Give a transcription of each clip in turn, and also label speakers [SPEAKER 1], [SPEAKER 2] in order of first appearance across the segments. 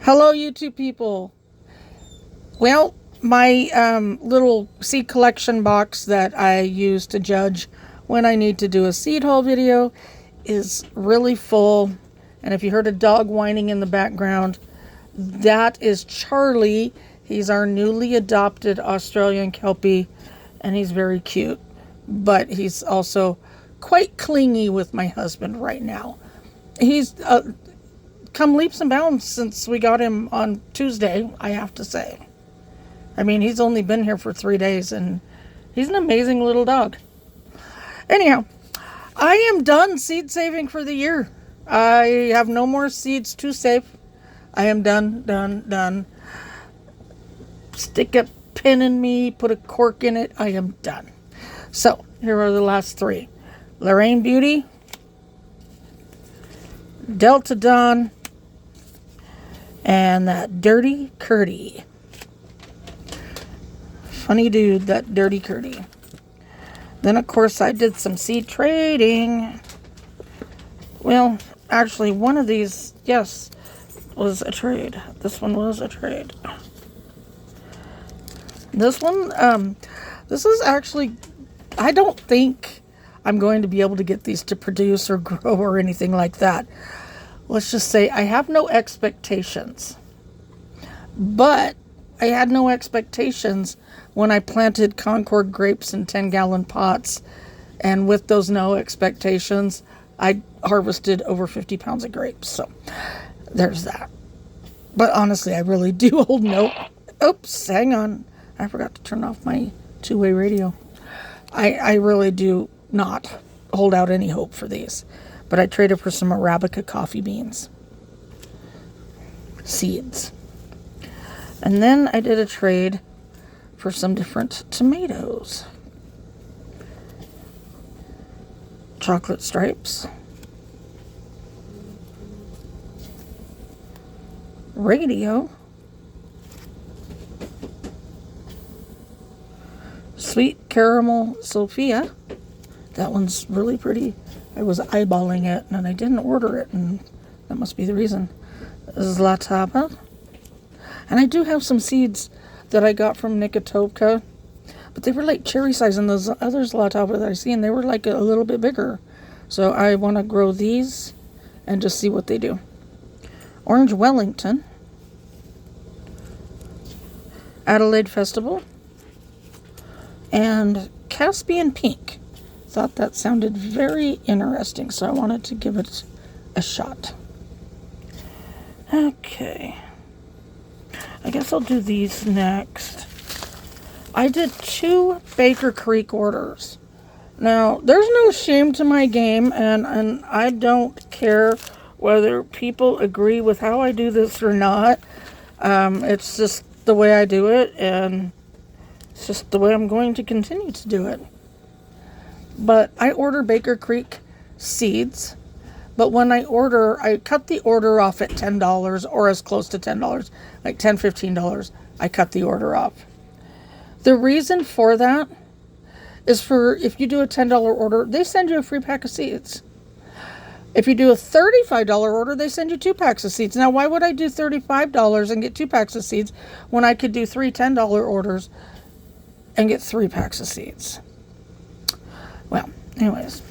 [SPEAKER 1] Hello, YouTube people. Well, my little seed collection box that I use to judge when I need to do a seed haul video is really full. And if you heard a dog whining in the background, that is Charlie. He's our newly adopted Australian Kelpie, and he's very cute. But he's also quite clingy with my husband right now. He's come leaps and bounds since we got him on Tuesday, I have to say. I mean, he's only been here for 3 days, and he's an amazing little dog. Anyhow, I am done seed saving for the year. I have no more seeds to save. I am done. Stick a pin in me, put a cork in it. I am done. So, here are the last 3. Lorraine Beauty, Delta Dawn, and that Dirty Curdy. Funny dude, that Dirty Curdy. Then, of course, I did some seed trading. Well, actually, one of these, yes, was a trade. This one was a trade. This one, this is actually, I don't think I'm going to be able to get these to produce or grow or anything like that. Let's just say I have no expectations. But I had no expectations when I planted Concord grapes in 10-gallon pots. And with those no expectations, I harvested over 50 pounds of grapes. So there's that. But honestly, I really do hold no. Oops, hang on. I forgot to turn off my two-way radio. I really do not hold out any hope for these. But I traded for some Arabica coffee beans. Seeds. And then I did a trade for some different tomatoes. Chocolate stripes. Radio. Sweet caramel Sophia. That one's really pretty. I was eyeballing it and I didn't order it, and that must be the reason. Zlatava. And I do have some seeds that I got from Nicotovka, but they were like cherry size, and those other Zlatava that I see, and they were like a little bit bigger. So I want to grow these and just see what they do. Orange Wellington. Adelaide Festival. And Caspian Pink. Thought that sounded very interesting, so I wanted to give it a shot. Okay. I guess I'll do these next. I did 2 Baker Creek orders. Now, there's no shame to my game, and I don't care whether people agree with how I do this or not. It's just the way I do it, and it's just the way I'm going to continue to do it. But I order Baker Creek seeds. But when I order, I cut the order off at $10 or as close to $10, like $10, $15. I cut the order off. The reason for that is for if you do a $10 order, they send you a free pack of seeds. If you do a $35 order, they send you 2 packs of seeds. Now, why would I do $35 and get 2 packs of seeds when I could do 3 $10 orders and get 3 packs of seeds? Well, anyways,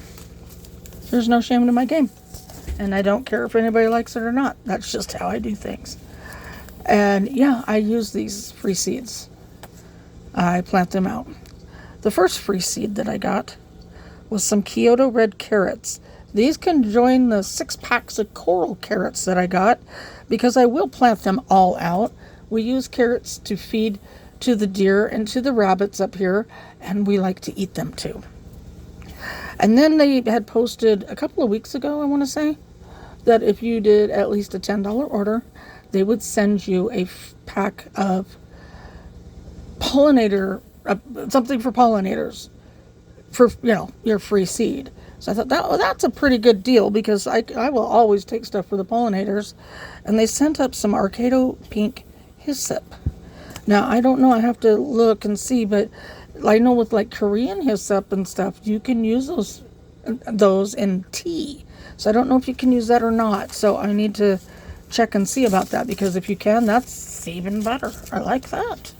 [SPEAKER 1] there's no shame to my game. And I don't care if anybody likes it or not. That's just how I do things. And yeah, I use these free seeds. I plant them out. The first free seed that I got was some Kyoto red carrots. These can join the 6 packs of coral carrots that I got because I will plant them all out. We use carrots to feed to the deer and to the rabbits up here, and we like to eat them too. And then they had posted a couple of weeks ago, I want to say, that if you did at least a $10 order, they would send you a pack of pollinator, something for pollinators, for, your free seed. So I thought that's a pretty good deal because I will always take stuff for the pollinators. And they sent up some Arcado Pink Hyssop. Now, I don't know, I have to look and see, but I know with like Korean hyssop and stuff, you can use those in tea. So I don't know if you can use that or not. So I need to check and see about that, because if you can, that's even better. I like that.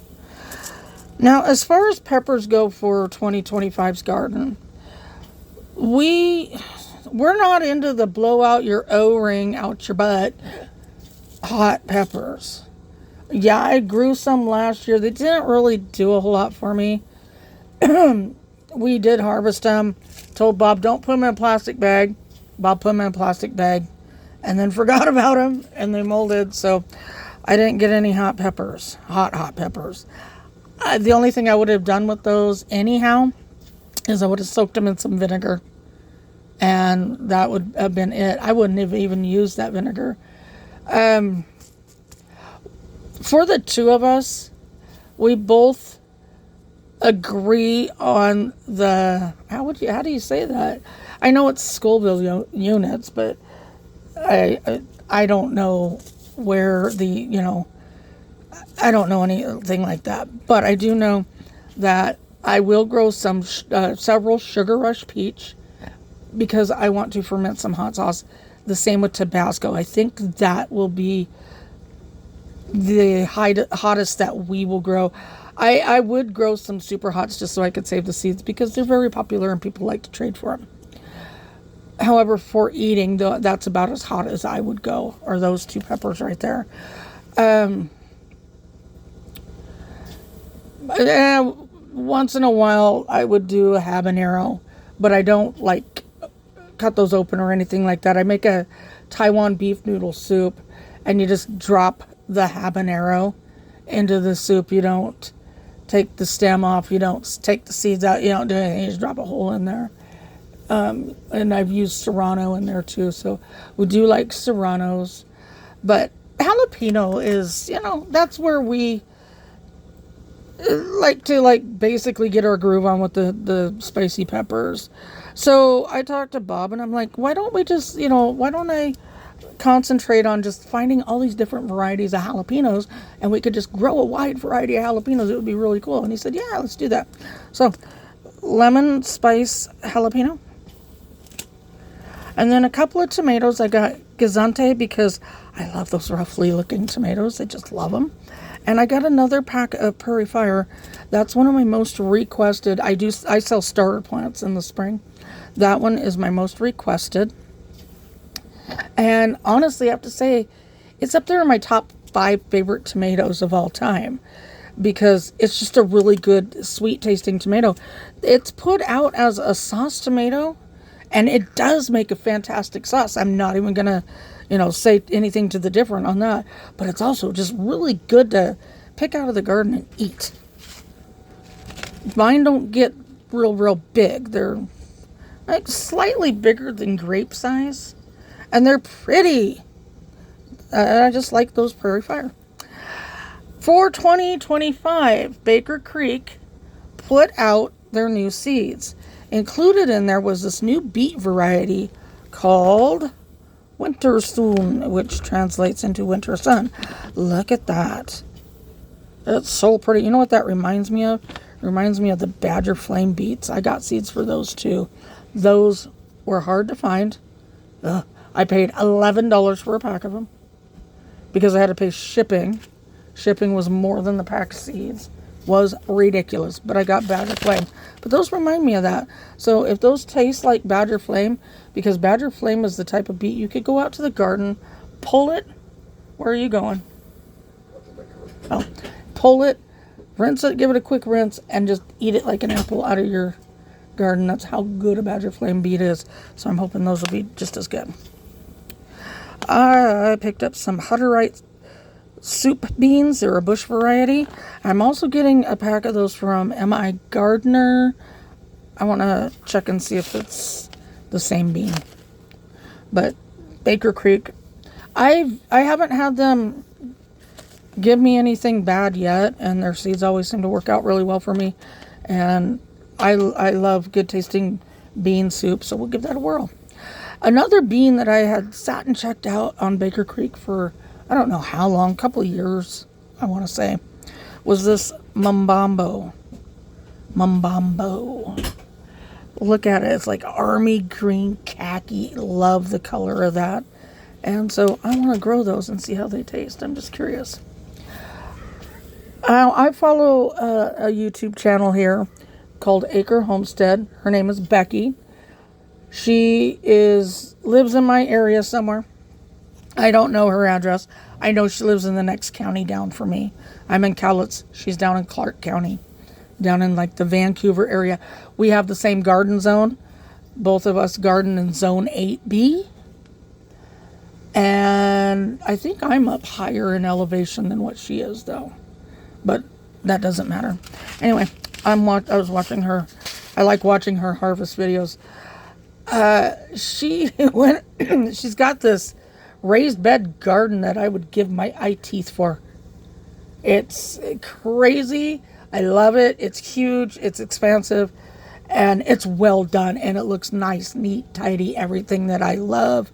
[SPEAKER 1] Now, as far as peppers go for 2025's garden, we're not into the blow out your O-ring out your butt hot peppers. Yeah, I grew some last year. They didn't really do a whole lot for me. We did harvest them. Told Bob, don't put them in a plastic bag. Bob put them in a plastic bag and then forgot about them, and they molded. So I didn't get any hot peppers, hot peppers. The only thing I would have done with those anyhow is I would have soaked them in some vinegar, and that would have been it. I wouldn't have even used that vinegar. For the two of us, we both agree on the, how do you say that? I know it's Scoville units, but I don't know where the, I don't know anything like that. But I do know that I will grow some several Sugar Rush peach, because I want to ferment some hot sauce. The same with Tabasco. I think that will be the hottest that we will grow. I would grow some super hots just so I could save the seeds, because they're very popular and people like to trade for them. However, for eating, that's about as hot as I would go, are those two peppers right there. Once in a while, I would do a habanero, but I don't like cut those open or anything like that. I make a Taiwan beef noodle soup, and you just drop the habanero into the soup. You don't take the stem off. You don't take the seeds out. You don't do anything. You just drop a hole in there. And I've used serrano in there too. So we do like serranos. But jalapeno is, that's where we like to basically get our groove on with the spicy peppers. So I talked to Bob, and I'm like, why don't we just, why don't I concentrate on just finding all these different varieties of jalapenos, and we could just grow a wide variety of jalapenos. It would be really cool. And he said, yeah, let's do that. So lemon spice jalapeno, and then a couple of tomatoes. I got Gazante because I love those roughly looking tomatoes. I just love them. And I got another pack of Prairie Fire. That's one of my most requested. I sell starter plants in the spring. That one is my most requested. And honestly, I have to say, it's up there in my top 5 favorite tomatoes of all time, because it's just a really good, sweet tasting tomato. It's put out as a sauce tomato, and it does make a fantastic sauce. I'm not even going to, say anything to the different on that. But it's also just really good to pick out of the garden and eat. Mine don't get real big. They're slightly bigger than grape size. And they're pretty. I just like those Prairie Fire. For 2025, Baker Creek put out their new seeds. Included in there was this new beet variety called Winter Soon, which translates into Winter Sun. Look at that. It's so pretty. You know what that reminds me of? It reminds me of the Badger Flame beets. I got seeds for those too. Those were hard to find. I paid $11 for a pack of them because I had to pay shipping. Shipping was more than the pack of seeds. Was ridiculous, but I got Badger Flame. But those remind me of that. So if those taste like Badger Flame, because Badger Flame is the type of beet, you could go out to the garden, pull it. Where are you going? Oh, pull it, rinse it, give it a quick rinse, and just eat it like an apple out of your garden. That's how good a Badger Flame beet is. So I'm hoping those will be just as good. I picked up some Hutterite soup beans. They're a bush variety. I'm also getting a pack of those from M.I. Gardner. I want to check and see if it's the same bean. But Baker Creek, I haven't had them give me anything bad yet, and their seeds always seem to work out really well for me. And I love good tasting bean soup, so we'll give that a whirl. Another bean that I had sat and checked out on Baker Creek for I don't know how long, couple of years, I want to say, was this Mumbambo. Look at it. It's like army green khaki. Love the color of that. And so I want to grow those and see how they taste. I'm just curious. I follow a YouTube channel here called Acre Homestead. Her name is Becky. She lives in my area somewhere. I don't know her address. I know she lives in the next county down from me. I'm in Cowlitz. She's down in Clark County, down in like the Vancouver area. We have the same garden zone. Both of us garden in zone 8B. And I think I'm up higher in elevation than what she is, though. But that doesn't matter. Anyway, I was watching her. I like watching her harvest videos. She's got this raised bed garden that I would give my eye teeth for. It's crazy. I love it. It's huge. It's expansive. And it's well done. And it looks nice, neat, tidy, everything that I love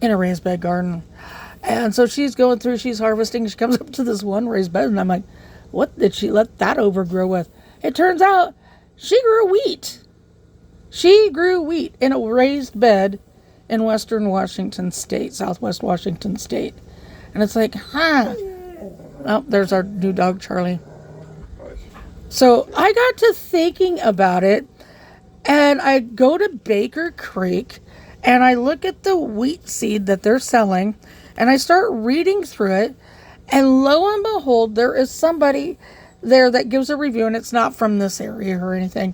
[SPEAKER 1] in a raised bed garden. And so she's going through, she's harvesting. She comes up to this one raised bed, and I'm like, what did she let that overgrow with? It turns out she grew wheat. She grew wheat in a raised bed in western Washington State, southwest Washington State. And it's like, huh. Oh, there's our new dog, Charlie. So I got to thinking about it, and I go to Baker Creek, and I look at the wheat seed that they're selling, and I start reading through it, and lo and behold, there is somebody there that gives a review, and it's not from this area or anything,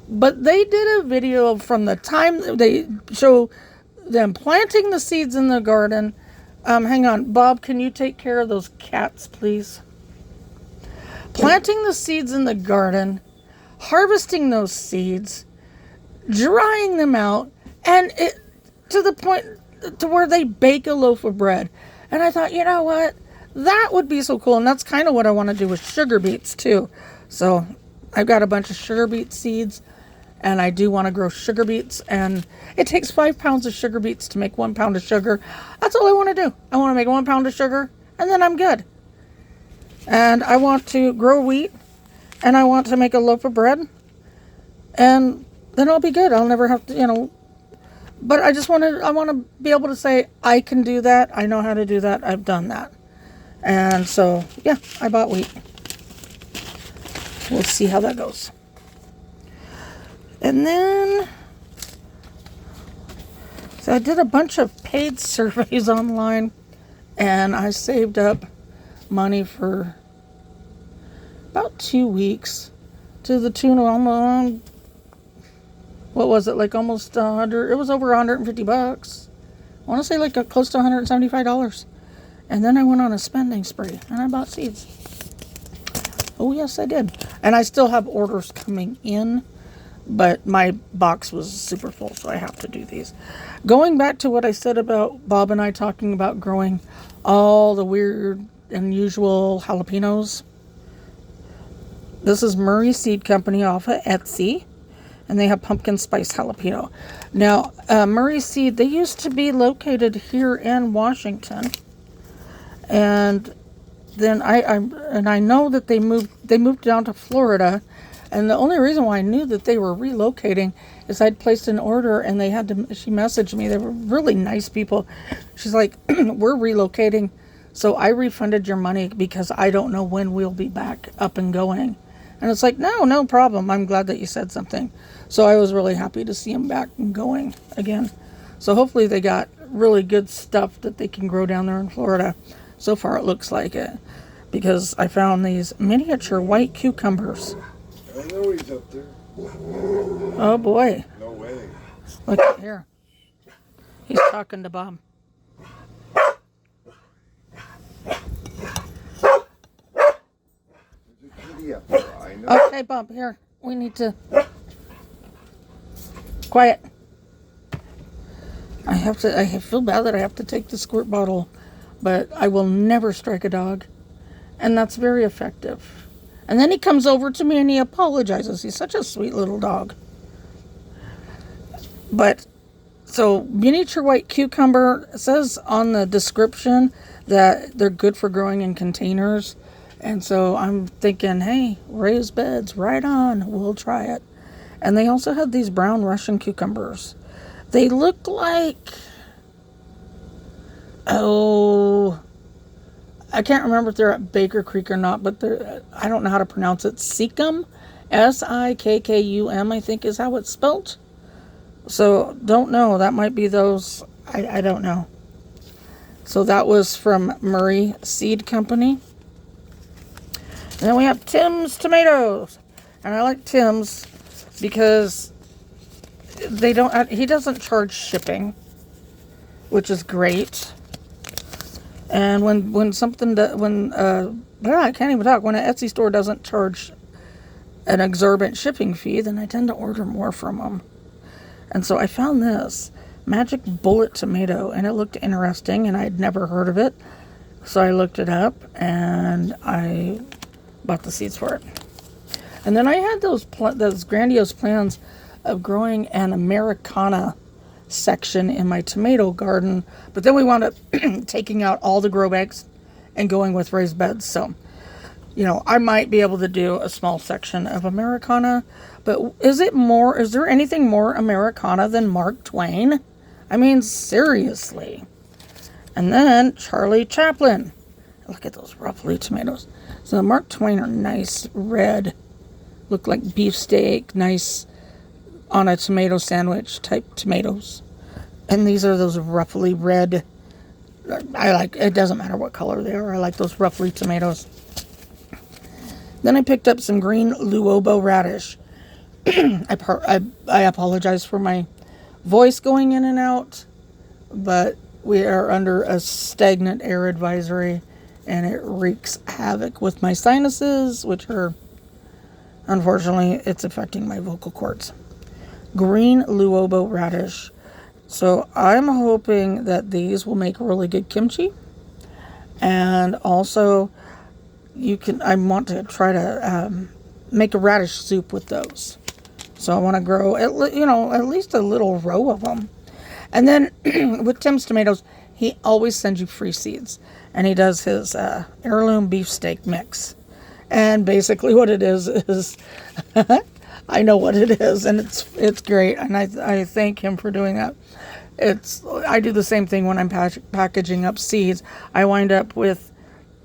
[SPEAKER 1] but they did a video from the time they show them planting the seeds in the garden. Hang on, Bob, can you take care of those cats, please? Planting the seeds in the garden, harvesting those seeds, drying them out, and it to the point to where they bake a loaf of bread. And I thought, you know what? That would be so cool. And that's kind of what I want to do with sugar beets too. So I've got a bunch of sugar beet seeds, and I do want to grow sugar beets. And it takes 5 pounds of sugar beets to make 1 pound of sugar. That's all I want to do. I want to make 1 pound of sugar, and then I'm good. And I want to grow wheat, and I want to make a loaf of bread, and then I'll be good. I'll never have to, but I want to be able to say, I can do that. I know how to do that. I've done that. And so, yeah, I bought wheat. We'll see how that goes. And then, so I did a bunch of paid surveys online, and I saved up money for about 2 weeks to the tune of almost, what was it, like almost 100, it was over $150. I want to say like close to $175. And then I went on a spending spree, and I bought seeds. Oh yes, I did. And I still have orders coming in, but my box was super full, so I have to do these. Going back to what I said about Bob and I talking about growing all the weird, unusual jalapenos. This is Murray Seed Company off of Etsy, and they have pumpkin spice jalapeno. Now, Murray Seed, they used to be located here in Washington, and then I know that they moved down to Florida, and the only reason why I knew that they were relocating is I'd placed an order, and she messaged me. They were really nice people. She's like, we're relocating, so I refunded your money because I don't know when we'll be back up and going. And it's like, no problem. I'm glad that you said something. So I was really happy to see them back and going again. So hopefully they got really good stuff that they can grow down there in Florida. So far it looks like it, because I found these miniature white cucumbers.
[SPEAKER 2] I know he's up there.
[SPEAKER 1] Oh boy.
[SPEAKER 2] No way.
[SPEAKER 1] Look at here. He's talking to Bob. Okay, Bob, here. We need to... Quiet. I feel bad that I have to take the squirt bottle, but I will never strike a dog. And that's very effective. And then he comes over to me and he apologizes. He's such a sweet little dog. But, so, miniature white cucumber, it says on the description that they're good for growing in containers. And so I'm thinking, hey, raised beds, right on, we'll try it. And they also had these brown Russian cucumbers. They look like Oh, I can't remember if they're at Baker Creek or not, but I don't know how to pronounce it. Sikkum, Sikkum, I think is how it's spelled. So don't know. That might be those. I don't know. So that was from Murray Seed Company. And then we have Tim's Tomatoes. And I like Tim's because he doesn't charge shipping, which is great. And when an Etsy store doesn't charge an exorbitant shipping fee, then I tend to order more from them. And so I found this Magic Bullet tomato, and it looked interesting, and I had never heard of it. So I looked it up, and I bought the seeds for it. And then I had those grandiose plans of growing an Americana section in my tomato garden, but then we wound up taking out all the grow bags and going with raised beds. So, I might be able to do a small section of Americana, but is there anything more Americana than Mark Twain? I mean, seriously. And then Charlie Chaplin. Look at those ruffly tomatoes. So the Mark Twain are nice red, look like beefsteak, nice on a tomato sandwich type tomatoes. And these are those ruffly red. It doesn't matter what color they are. I like those ruffly tomatoes. Then I picked up some green Luobo radish. I apologize for my voice going in and out, but we are under a stagnant air advisory, and it wreaks havoc with my sinuses, which are, unfortunately, it's affecting my vocal cords. Green Luobo radish. So I'm hoping that these will make really good kimchi, and also I want to try to make a radish soup with those. So I want to grow at least a little row of them. And then with Tim's Tomatoes, he always sends you free seeds, and he does his heirloom beefsteak mix. And basically what it is I know what it is, and it's great, and I thank him for doing that. I do the same thing when I'm packaging up seeds. I wind up with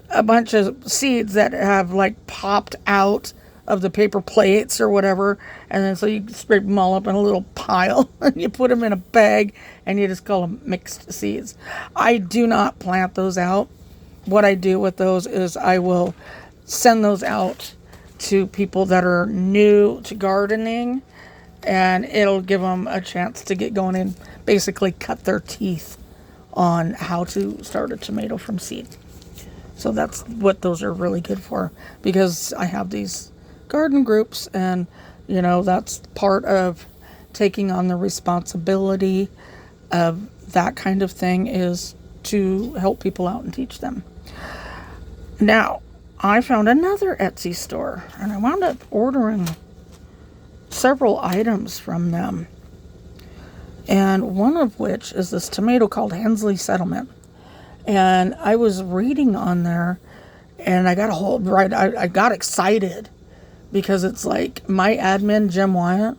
[SPEAKER 1] a bunch of seeds that have popped out of the paper plates or whatever, and then so you scrape them all up in a little pile and you put them in a bag and you just call them mixed seeds. I do not plant those out. What I do with those is I will send those out to people that are new to gardening, and it'll give them a chance to get going and basically cut their teeth on how to start a tomato from seed. So that's what those are really good for, because I have these garden groups, and that's part of taking on the responsibility of that kind of thing, is to help people out and teach them. Now, I found another Etsy store, and I wound up ordering several items from them, and one of which is this tomato called Hensley Settlement. And I was reading on there, and I got excited, because it's like my admin, Jim Wyatt,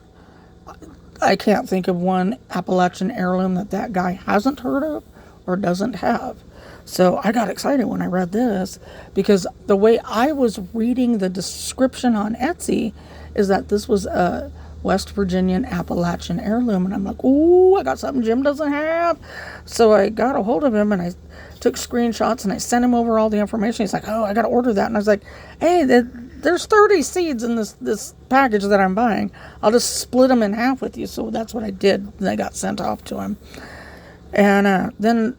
[SPEAKER 1] I can't think of one Appalachian heirloom that guy hasn't heard of or doesn't have. So I got excited when I read this, because the way I was reading the description on Etsy is that this was a West Virginian Appalachian heirloom. And I'm like, ooh, I got something Jim doesn't have. So I got a hold of him, and I took screenshots, and I sent him over all the information. He's like, oh, I got to order that. And I was like, hey, there's 30 seeds in this package that I'm buying. I'll just split them in half with you. So that's what I did. They got sent off to him. And then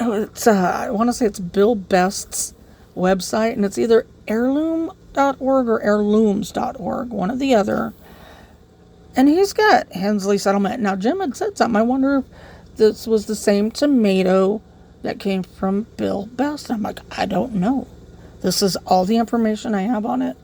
[SPEAKER 1] I want to say it's Bill Best's website, and it's either heirloom.org or heirlooms.org, one or the other. And he's got Hensley Settlement. Now, Jim had said something. I wonder if this was the same tomato that came from Bill Best. I'm like, I don't know. This is all the information I have on it.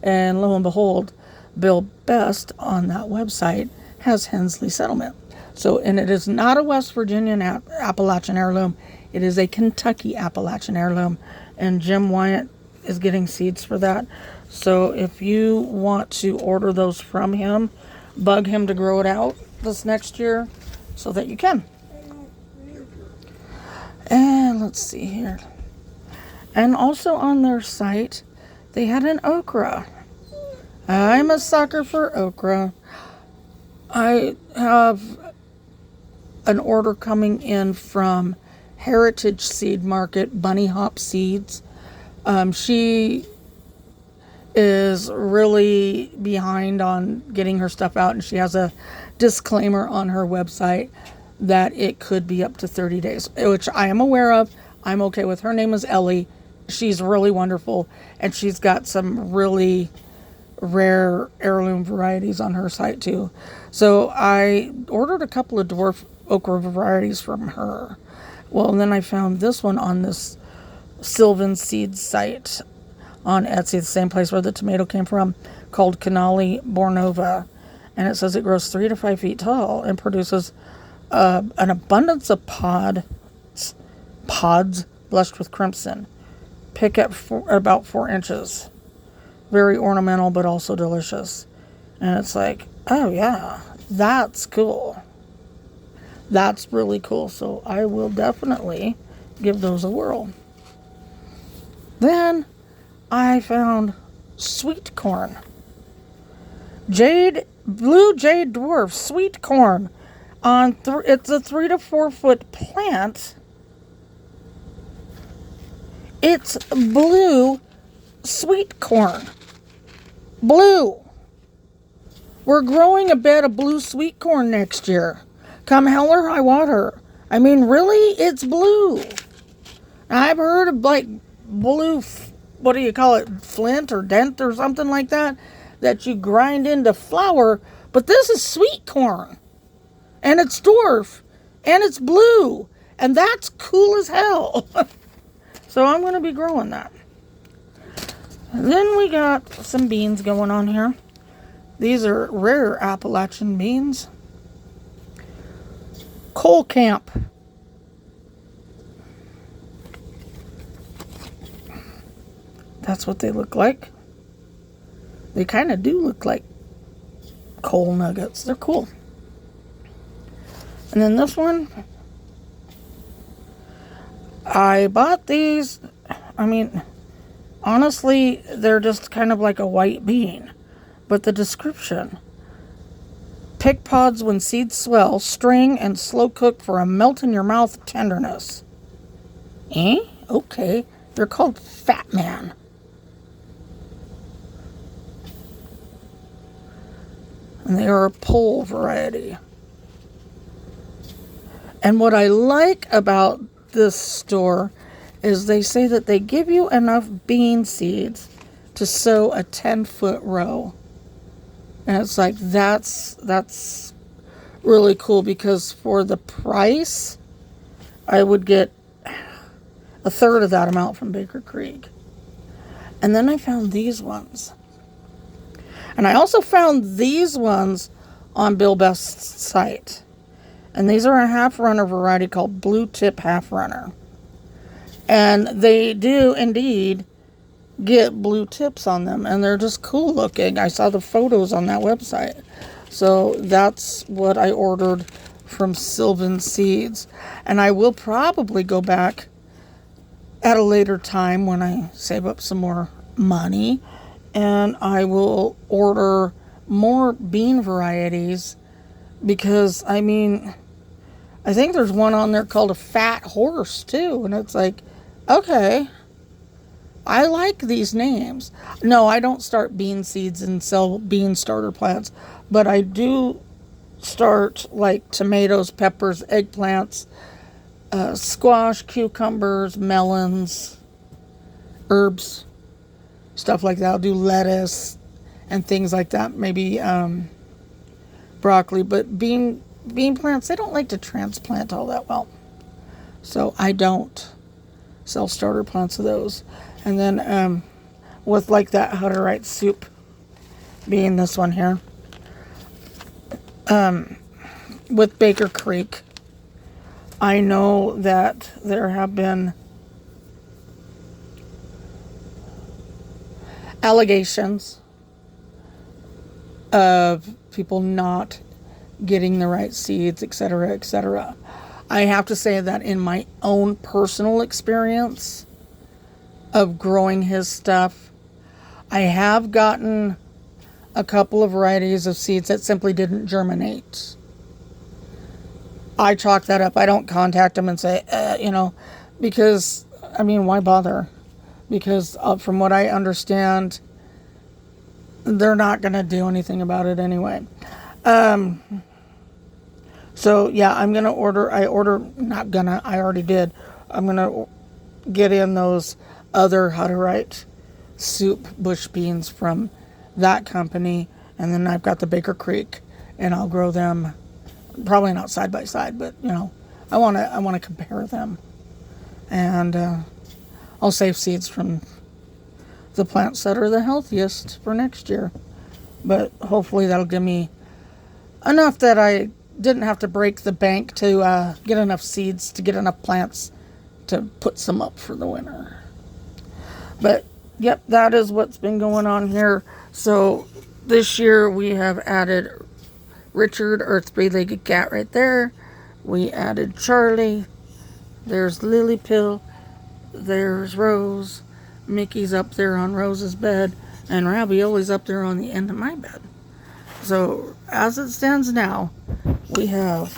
[SPEAKER 1] And lo and behold, Bill Best on that website has Hensley Settlement. So, and it is not a West Virginian Appalachian heirloom. It is a Kentucky Appalachian heirloom. And Jim Wyatt is getting seeds for that. So if you want to order those from him, bug him to grow it out this next year so that you can. And let's see here. And also on their site, they had an okra. I'm a sucker for okra. I have an order coming in from Heritage Seed Market, Bunny Hop Seeds. She is really behind on getting her stuff out, and she has a disclaimer on her website that it could be up to 30 days, which I am aware of. I'm okay with. Her name is Ellie. She's really wonderful, and she's got some really rare heirloom varieties on her site too. So I ordered a couple of dwarf okra varieties from her. Well, and then I found this one on this Sylvan Seeds site on Etsy, the same place where the tomato came from, called Canali Bornova. And it says it grows 3 to 5 feet tall and produces an abundance of pods blushed with crimson. Pick at about 4 inches. Very ornamental, but also delicious. And it's like, oh yeah, that's cool. That's really cool. So I will definitely give those a whirl. Then I found sweet corn. Blue jade dwarf sweet corn. It's a 3 to 4 foot plant. It's blue sweet corn. Blue. We're growing a bed of blue sweet corn next year. Come hell or high water. I mean, really? It's blue. I've heard of like blue, what do you call it? Flint or dent or something like that you grind into flour. But this is sweet corn. And it's dwarf. And it's blue. And that's cool as hell. So I'm going to be growing that. And then we got some beans going on here. These are rare Appalachian beans. Coal Camp. That's what they look like. They kind of do look like coal nuggets. They're cool. And then this one, I bought these. I mean, honestly, they're just kind of like a white bean. But the description: pick pods when seeds swell, string and slow cook for a melt in your mouth tenderness. Okay. They're called Fat Man. And they are a pole variety. And what I like about this store is they say that they give you enough bean seeds to sow a 10-foot row. And it's like, that's really cool, because for the price, I would get a third of that amount from Baker Creek. And then I found these ones. And I also found these ones on Bill Best's site. And these are a half runner variety called Blue Tip Half Runner. And they do indeed get blue tips on them, and they're just cool looking. I saw the photos on that website. So that's what I ordered from Sylvan Seeds. And I will probably go back at a later time when I save up some more money, and I will order more bean varieties, because I mean, I think there's one on there called a Fat Horse too, and it's like, okay, I like these names. No, I don't start bean seeds and sell bean starter plants, but I do start like tomatoes, peppers, eggplants, squash, cucumbers, melons, herbs, stuff like that. I'll do lettuce and things like that. Maybe broccoli, but bean plants, they don't like to transplant all that well. So I don't sell starter plants of those. And then with like that Hutterite soup being this one here, with Baker Creek, I know that there have been allegations of people not getting the right seeds, etc., etc. I have to say that in my own personal experience of growing his stuff, I have gotten a couple of varieties of seeds that simply didn't germinate. I chalk that up. I don't contact them and say, because, why bother? Because from what I understand, they're not going to do anything about it anyway. So, yeah, I already did. I'm going to get in those other Hutterite soup bush beans from that company. And then I've got the Baker Creek, and I'll grow them. Probably not side by side, but, I want to compare them. And I'll save seeds from the plants that are the healthiest for next year. But hopefully that'll give me enough that I didn't have to break the bank to get enough seeds to get enough plants to put some up for the winter. But, yep, that is what's been going on here. So this year we have added Richard, Earth's three-legged cat right there. We added Charlie. There's Lily Pill. There's Rose. Mickey's up there on Rose's bed. And Ravioli's up there on the end of my bed. So, as it stands now, we have,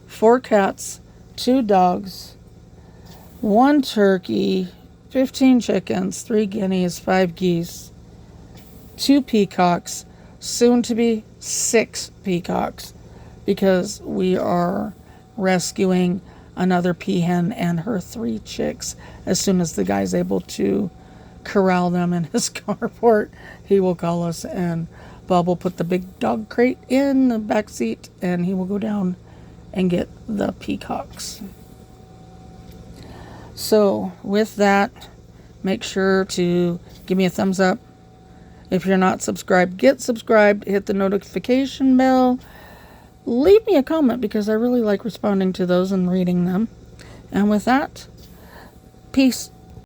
[SPEAKER 1] 4 cats, 2 dogs, 1 turkey, 15 chickens, 3 guineas, 5 geese, 2 peacocks, soon to be 6 peacocks, because we are rescuing another peahen and her 3 chicks. As soon as the guy's able to corral them in his carport, he will call us, and Bob will put the big dog crate in the back seat, and he will go down and get the peacocks. So with that, make sure to give me a thumbs up. If you're not subscribed, get subscribed, hit the notification bell, leave me a comment, because I really like responding to those and reading them. And with that, peace.